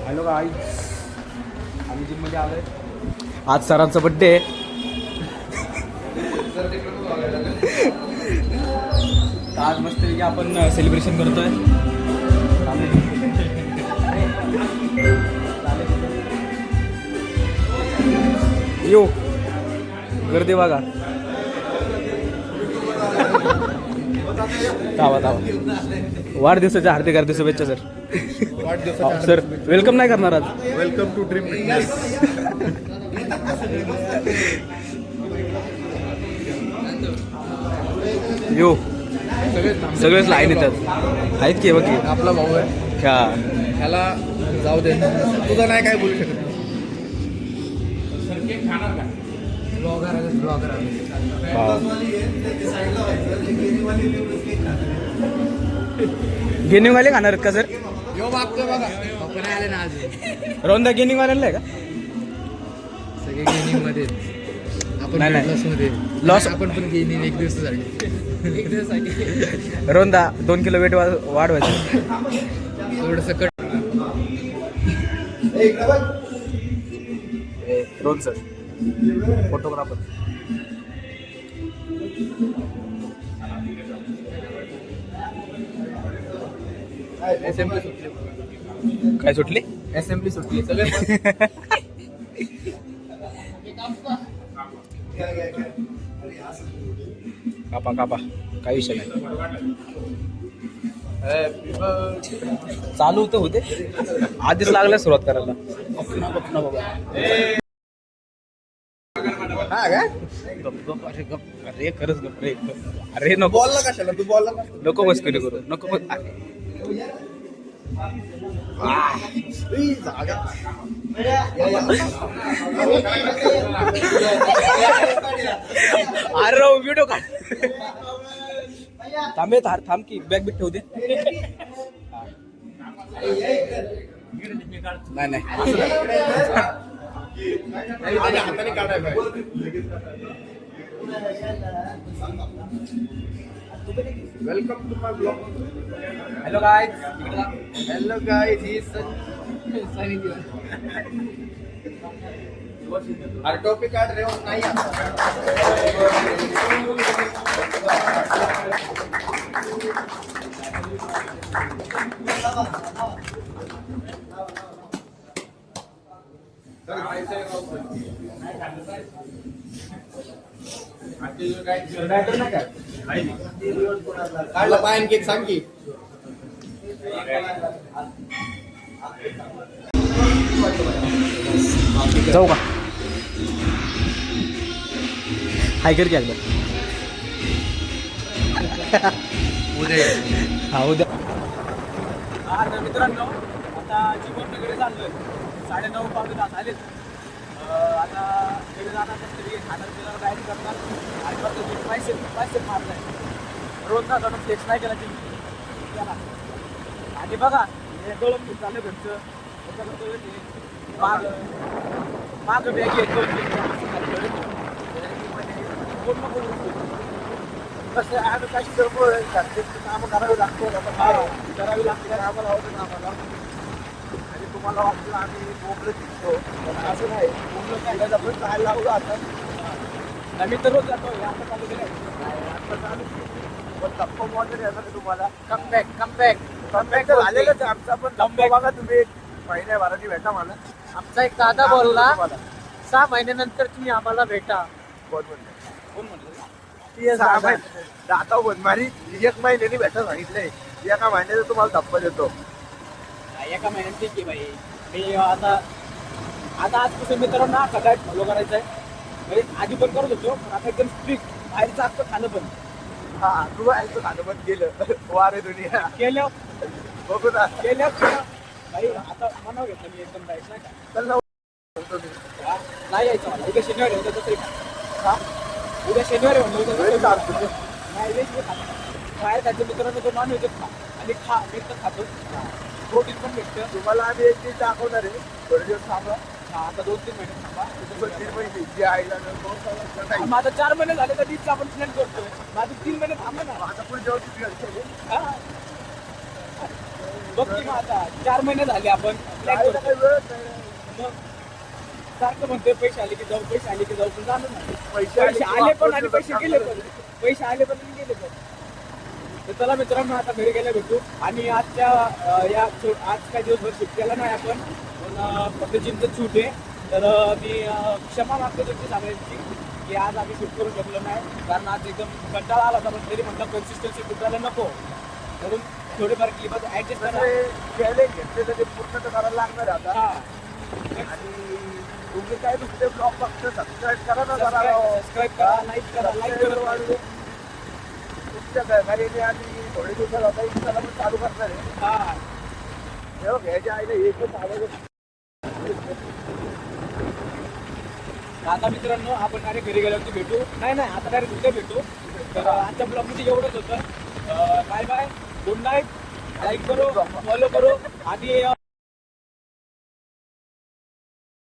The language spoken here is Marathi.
हॅलो गाईज, आम्ही जिममध्ये आलोय. आज सरांचा बड्डे आहे. आज मस्त आपण सेलिब्रेशन करतोय. यो गर्दी बघा. वाढदिवसाच्या हार्दिक शुभेच्छा सर. सर वेलकम नाही करणार आज? Welcome to dream fitness. यो सगळेच लाईन येतात. आहेत की बघ आपला भाऊ आहे, ह्याला जाऊ दे. तुझं नाही काय बोलू शकत. ब्लॉगर आहे, ब्लॉगर आहे. गेनिंग वाले खाणार आहेत का सर? यो मागतोय बघा, आपण आले ना आज. रोंदा गेनिंग वाल्याला आहे का? सगळे गेनिंग मध्ये आपण नाही. लॉस मध्ये लॉस आपण पण गेनिंग एक दिवसासाठी. रोंदा 2 किलो वेट वाढवायचं. थोडस cut. Rohan sir photographer. Assembly सुटली. काय सुटली? असेंब्ली सुटली. सगळे कापा कापा, काही विषय नाही. चालू तर होते, आधीच लागला सुरुवात करायला. हा काय? गप अरे गप, अरे खरंच गप रे. अरे नको बॉलला कशाला तू बॉलला नको बस कधी करू नको. अरे व्हिडिओ काढ. थांबे थांब की बॅग बिट ठेवते. नाही हाताने काढाय. Welcome to my blog. Hello guys. Hello guys, ही अरे टोपी काढ रे. नाही काढला पायन केक सांग की. जाऊ का? हाय कर की एकदा. उद्या हा उद्या. तर मित्रांनो, आता जीवनकडे चाललोय. 9:30 पावणे 10 झालेत. आता घरी जाणार तरी खाणार पिणार डायरी करणार आणि परत पैसे मारलाय. रोज ना जाणून फ्लेक्स नाही केला जिम. आणि बघा हे गळून खूप झालं घरचं. माग बॅग येतो कसं आम्ही काही कामं करावी लागतो. करावी लागते आम्हाला आवडतं ना आम्हाला. आणि तुम्हाला वाटलं आम्ही बोंबलं शिकतो, असं नाही. बोंबलं खायला पण जायला लावलं. आता आम्ही तर रोज जातो. आता चालू केलं, आता चालू पण गप्पा वगैरे येणार तुम्हाला. कमबॅक तर झालेलंच आहे आमचा. पण गप्पा बघा तुम्ही. महिन्याभराची भेटा मला. आमचा एक दादा बोलला 6 महिन्यानंतर तुम्ही आम्हाला भेटा. कोण म्हणलं? 6 महिने दाता बनमारी 1 महिन्यानी भेटा सांगितलंय. एका महिन्याचा तुम्हाला धप्पा देतो. एका महिन्यात ठीक आहे भाई. मी आता आजपासून मित्रांना सगळ्यात फॉलो करायचं आहे. म्हणजे आधी पण करत होतो, पण आता एकदम स्ट्रिक्ट. बाहेरचं आजचं खाणं पण. हा तू बाहेरचं खाणं पण केलं. वारे दुनिया केलं बघू ना. भाई. आता मनाव घेतलं मी एकदम जायचं नाही का. चल नाही यायचं मला. उद्या शनिवारी होतं तसं खा. उद्या शनिवारी म्हणलं नाही व्हेज मी खातो. बाहेर खायचं मित्रांनो तो नॉन व्हेजच खा. आणि मी तर खातो. प्रोटीन पण भेटतं. तुम्हाला आम्ही एक दिवस दाखवणार आहे. थोडे दिवस थांबा. आता 2-3 महिने थांबा. 3 महिने जे आईला मग आता 4 महिने झाले तर तीच आपण प्लॅन करतोय. माझं 3 महिने थांबा ना. आता पण जेव्हा बघ की मग आता 4 महिने झाले आपण प्लॅन जायला करतो. काही वेळच नाही रे. मग सारखं म्हणतोय पैसे आले की जाऊ, पैसे आले की जाऊ, पण झालं नाही. पैसे पैसे आले पण आणि वापरून पैसे गेले पण. पैसे आले पण आणि गेले पण. तर चला मित्रांनो, आता घरी गेल्या भेटू. आणि आजच्या आज काय दिवसभर शूट केला नाही आपण, पण फक्त जिमचं शूट आहे. तर मी क्षमा मागतो तुमची सगळ्यांची की आज आम्ही शूट करू शकलो नाही, कारण आज एकदम कंटाळा आला होता. पण तरी म्हटलं कन्सिस्टन्सी तुटायला नको, म्हणून थोडेफार क्लिप ऍडजस्ट करा. चॅलेंज घेतले तर ते पूर्ण तर करायला लागणार आहे आता. हा, आणि तुम्ही काय दुसरे ब्लॉग फक्त सबस्क्राईब करा ना जरा. सबस्क्राईब करा, लाईक करा, लाईक करा. वाढवू. तुमच्या सहकार्याने आणि थोडे दिवसात आता इंस्टाला पण चालू करणार आहे. हा, तेव्हा घ्यायच्या आईला एकच आवाज. आता मित्रांनो आपण डायरेक्ट घरी गेल्यावरती भेटू. नाही आता डायरेक्ट उद्या भेटू. तर आजच्या ब्लॉगमध्ये एवढंच होतं. Bye bye, good night. Like करो, फॉलो करो आणि